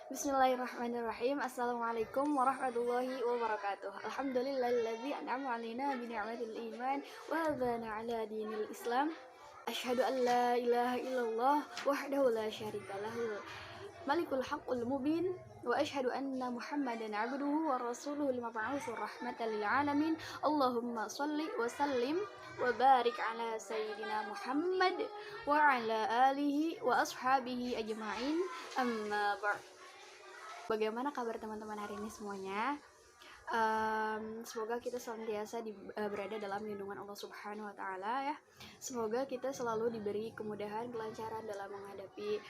Bismillahirrahmanirrahim. Assalamualaikum warahmatullahi wabarakatuh. Alhamdulillahilladzi an'ama 'alaina bi ni'matil iman wa hadzana 'ala dinil Islam. Asyhadu an la ilaha illallah wahdahu la syarika lahu. Malikul haqqul mubin wa asyhadu anna Muhammadan 'abduhu wa rasuluhu al-mab'uts rahmatan lil alamin. Allahumma shalli wa sallim wa barik ala sayyidina Muhammad wa ala alihi wa ashabihi ajma'in. Amma ba'd. Bagaimana kabar teman-teman hari ini semuanya? Semoga kita senantiasa berada dalam lindungan Allah Subhanahu wa Ta'ala ya. Semoga kita selalu diberi kemudahan, kelancaran dalam menghadapi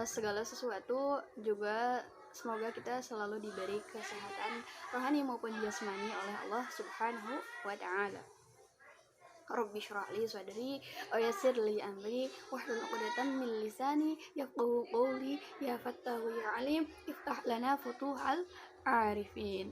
segala sesuatu. Juga semoga kita selalu diberi kesehatan rohani maupun jasmani oleh Allah Subhanahu wa Ta'ala. Rabbi shrah li sadri wa yassir li amri wahlul 'uqdatam min lisani yafqahu qawli ya fattahu ya alim iftah lana futuhal arifin.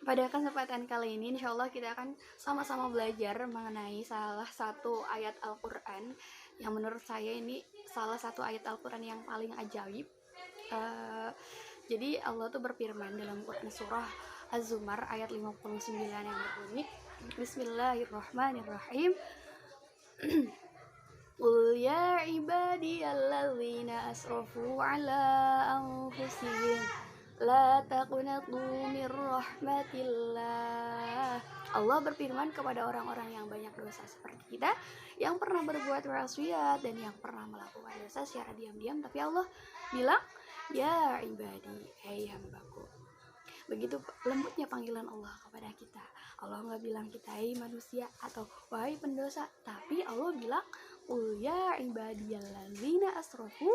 Pada kesempatan kali ini insyaallah kita akan sama-sama belajar mengenai salah satu ayat Al-Qur'an yang menurut saya ini salah satu ayat Al-Qur'an yang paling ajaib. Jadi Allah tuh berfirman dalam Quran surah Az-Zumar ayat 59 yang berbunyi, Bismillahirrahmanirrahim. Qul ya ibadiyalladzina asrafu ala anfusihim la taqnatu mir rahmatillah. Allah berfirman kepada orang-orang yang banyak dosa seperti kita, yang pernah berbuat maksiat dan yang pernah melakukan dosa secara diam-diam, tapi Allah bilang, ya ibadi, hei hambaku. Begitu lembutnya panggilan Allah kepada kita. Allah nggak bilang kita, hei manusia atau wahai pendosa, tapi Allah bilang, qul ya ibadiyalladzina asrafu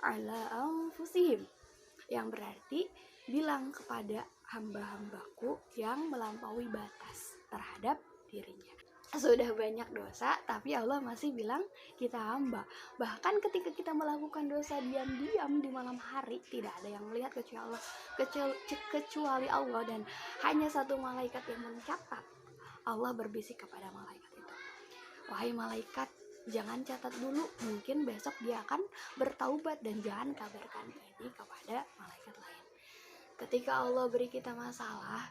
ala anfusihim, yang berarti bilang kepada hamba-hambaku yang melampaui batas terhadap dirinya. Sudah banyak dosa, tapi Allah masih bilang kita hamba. Bahkan ketika kita melakukan dosa diam-diam di malam hari, tidak ada yang melihat kecuali Allah, dan hanya satu malaikat yang mencatat. Allah berbisik kepada malaikat itu, wahai malaikat, jangan catat dulu, mungkin besok dia akan bertaubat, dan jangan kabarkan ini kepada malaikat lain. Ketika Allah beri kita masalah,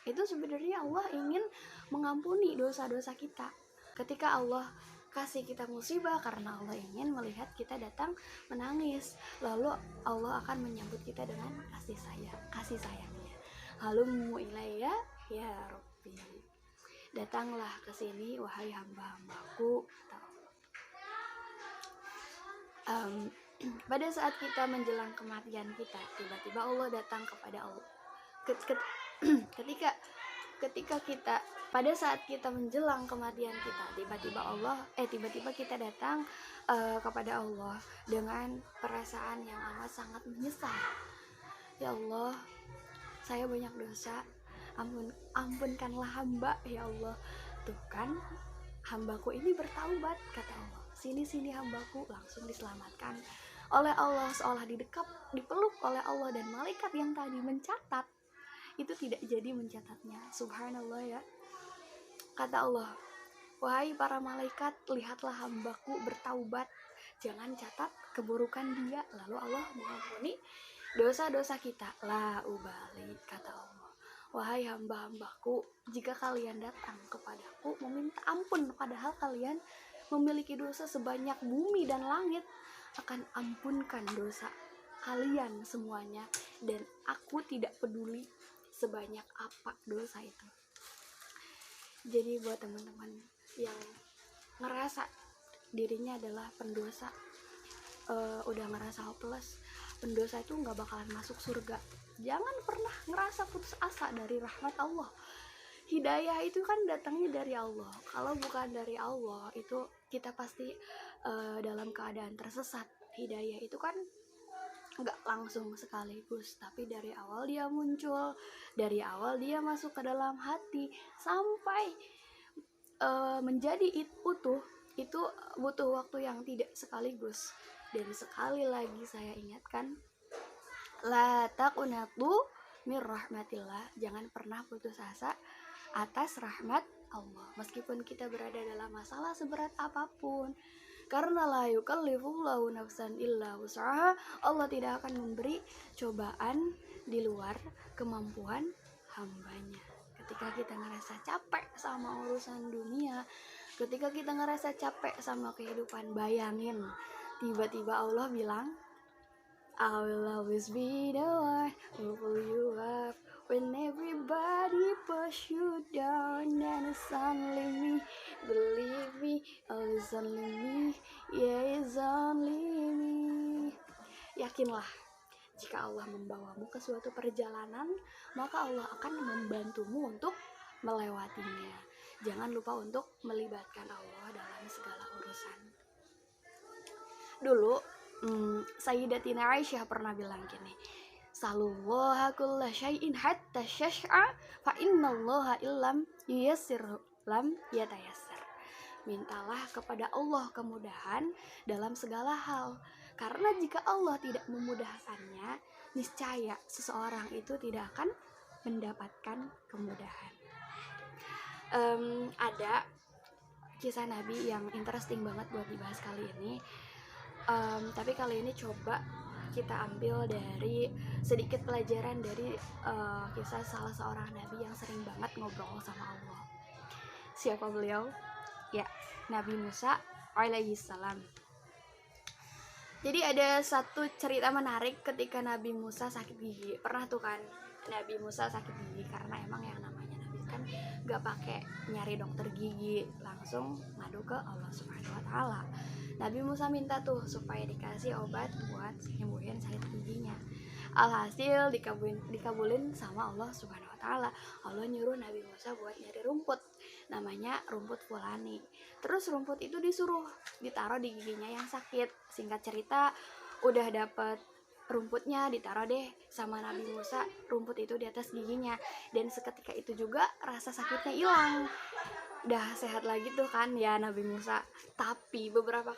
itu sebenarnya Allah ingin mengampuni dosa-dosa kita. Ketika Allah kasih kita musibah, karena Allah ingin melihat kita datang menangis, lalu Allah akan menyambut kita dengan kasih sayangnya. Halumu ilayya ya Rabbi, datanglah ke sini wahai hamba-hambaku. Pada saat kita menjelang kematian kita, tiba-tiba Allah datang kepada Allah. Ketika kita pada saat kita menjelang kematian kita, tiba-tiba kita datang kepada Allah dengan perasaan yang amat sangat menyesal. Ya Allah, saya banyak dosa, ampunkanlah hamba ya Allah. Tuh kan, hambaku ini bertaubat, kata Allah. Sini hambaku, langsung diselamatkan oleh Allah, seolah dipeluk oleh Allah, dan malaikat yang tadi mencatat itu tidak jadi mencatatnya. Subhanallah ya. Kata Allah, wahai para malaikat, lihatlah hambaku bertaubat, jangan catat keburukan dia. Lalu Allah mengampuni dosa-dosa kita. La ubali, kata Allah, wahai hamba-hambaku, jika kalian datang kepadaku meminta ampun padahal kalian memiliki dosa sebanyak bumi dan langit, akan ampunkan dosa kalian semuanya, dan aku tidak peduli sebanyak apa dosa itu. Jadi buat teman-teman yang ngerasa dirinya adalah pendosa, udah ngerasa hopeless, pendosa itu nggak bakalan masuk surga, jangan pernah ngerasa putus asa dari rahmat Allah. Hidayah itu kan datangnya dari Allah. Kalau bukan dari Allah, itu kita pasti dalam keadaan tersesat. Hidayah itu kan nggak langsung sekaligus, tapi dari awal dia muncul, dari awal dia masuk ke dalam hati sampai menjadi utuh, itu butuh waktu yang tidak sekaligus. Dan sekali lagi saya ingatkan, la taqnatu mir rahmatillah, jangan pernah putus asa atas rahmat Allah. Meskipun kita berada dalam masalah seberat apapun, Karena la yukallifullahu nafsan illa wus'aha, Allah tidak akan memberi cobaan di luar kemampuan hambanya. Ketika kita ngerasa capek sama urusan dunia, ketika kita ngerasa capek sama kehidupan, bayangin tiba-tiba Allah bilang, I will always be the one who pull you up when everybody push you down, and it's only me, believe me, oh it's only me, yeah it's only me. Yakinlah, jika Allah membawamu ke suatu perjalanan, maka Allah akan membantumu untuk melewatinya. Jangan lupa untuk melibatkan Allah dalam segala urusan. Dulu Sayyidatina Aisyah pernah bilang gini, Salullaha kulla syai'in hatta syash'a fa innallaha illam yuyassir lam yatayassar. Mintalah kepada Allah kemudahan dalam segala hal, karena jika Allah tidak memudahkannya, niscaya seseorang itu tidak akan mendapatkan kemudahan. Ada kisah Nabi yang interesting banget buat dibahas kali ini. Tapi kali ini coba kita ambil dari sedikit pelajaran dari kisah salah seorang nabi yang sering banget ngobrol sama Allah. Siapa beliau? Ya, Nabi Musa alaihissalam. Jadi ada satu cerita menarik ketika Nabi Musa sakit gigi. Pernah tuh kan Nabi Musa sakit gigi, karena emang yang namanya Nabi kan gak pakai nyari dokter gigi, langsung ngadu ke Allah Subhanahu wa Ta'ala. Nabi Musa minta tuh supaya dikasih obat buat nyembuhin sakit giginya. Alhasil dikabulin sama Allah Subhanahu wa Ta'ala. Allah nyuruh Nabi Musa buat nyari rumput, namanya rumput fulani. Terus rumput itu disuruh ditaruh di giginya yang sakit. Singkat cerita, udah dapet rumputnya, ditaruh deh sama Nabi Musa rumput itu di atas giginya, dan seketika itu juga rasa sakitnya hilang. Udah sehat lagi tuh kan ya Nabi Musa. Tapi beberapa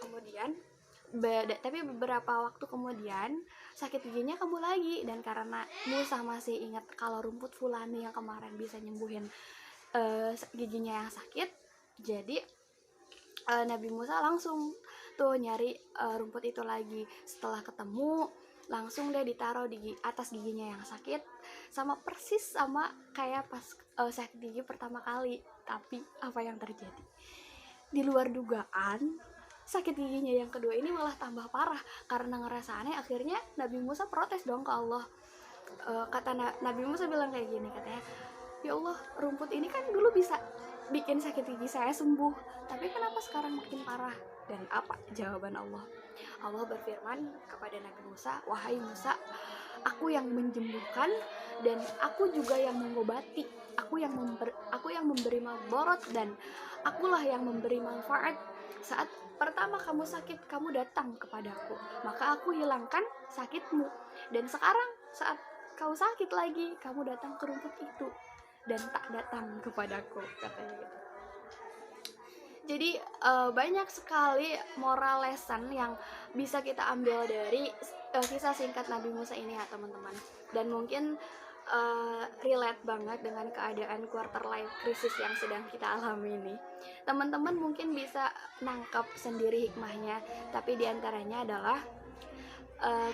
waktu kemudian sakit giginya kambuh lagi, dan karena Musa masih ingat kalau rumput fulani yang kemarin bisa nyembuhin giginya yang sakit, jadi Nabi Musa langsung tuh nyari rumput itu lagi. Setelah ketemu, langsung deh ditaruh di atas giginya yang sakit, sama persis sama kayak pas sakit gigi pertama kali. Tapi apa yang terjadi? Di luar dugaan, sakit giginya yang kedua ini malah tambah parah. Karena ngerasa aneh, akhirnya Nabi Musa protes dong ke Allah. Kata Nabi Musa bilang kayak gini, katanya, ya Allah, rumput ini kan dulu bisa bikin sakit gigi saya sembuh, tapi kenapa sekarang makin parah? Dan apa jawaban Allah? Allah berfirman kepada Nabi Musa, wahai Musa, aku yang menyembuhkan dan aku juga yang mengobati. Aku yang memberi madharat, dan akulah yang memberi manfaat. Saat pertama kamu sakit, kamu datang kepadaku, maka aku hilangkan sakitmu. Dan sekarang saat kau sakit lagi, kamu datang ke rumput itu dan tak datang kepadaku, katanya gitu. Jadi banyak sekali moral lesson yang bisa kita ambil dari kisah singkat Nabi Musa ini ya teman-teman. Dan mungkin relate banget dengan keadaan quarter life crisis yang sedang kita alami ini. Teman-teman mungkin bisa nangkap sendiri hikmahnya, tapi diantaranya adalah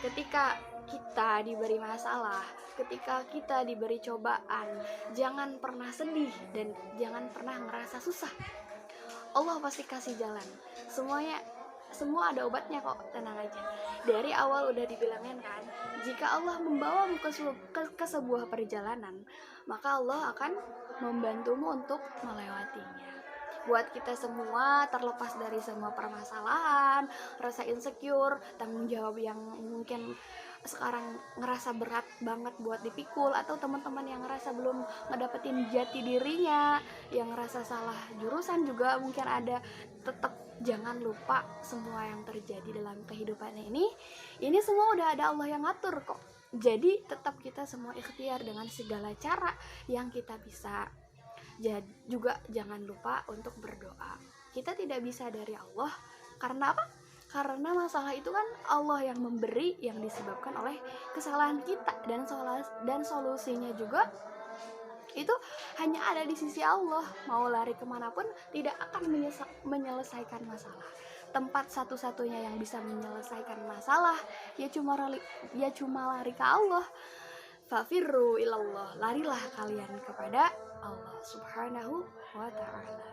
ketika kita diberi masalah, ketika kita diberi cobaan, jangan pernah sedih dan jangan pernah ngerasa susah. Allah pasti kasih jalan. Semua ada obatnya kok, tenang aja. Dari awal udah dibilangin kan, jika Allah membawamu ke sebuah perjalanan, maka Allah akan membantumu untuk melewatinya. Buat kita semua, terlepas dari semua permasalahan, rasa insecure, tanggung jawab yang mungkin sekarang ngerasa berat banget buat dipikul, atau teman-teman yang ngerasa belum ngedapetin jati dirinya, yang ngerasa salah jurusan juga mungkin ada, tetap jangan lupa semua yang terjadi dalam kehidupan ini semua udah ada Allah yang ngatur kok. Jadi tetap kita semua ikhtiar dengan segala cara yang kita bisa. Juga jangan lupa untuk berdoa. Kita tidak bisa dari Allah, karena apa? Karena masalah itu kan Allah yang memberi, yang disebabkan oleh kesalahan kita, dan solusinya juga itu hanya ada di sisi Allah. Mau lari kemanapun tidak akan menyelesaikan masalah. tempat satu-satunya yang bisa menyelesaikan masalah ya cuma lari ke Allah. Fafirru ilallah, larilah kalian kepada Allah Subhanahu wa ta'ala.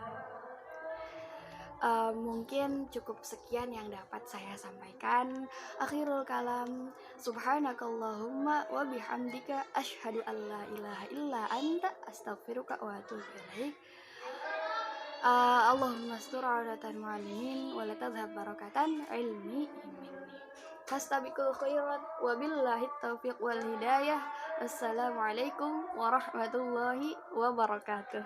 Mungkin cukup sekian yang dapat saya sampaikan. Akhirul kalam, subhanakallahumma wa bihamdika asyhadu an la ilaha illa anta astaghfiruka wa atubu ilaik. Allahumma astur auratan mu'allimin wa la tadhhab barakatan ilmi minni. Fastabiqul khairat wa billahi taufiq wal hidayah. Assalamualaikum warahmatullahi wabarakatuh.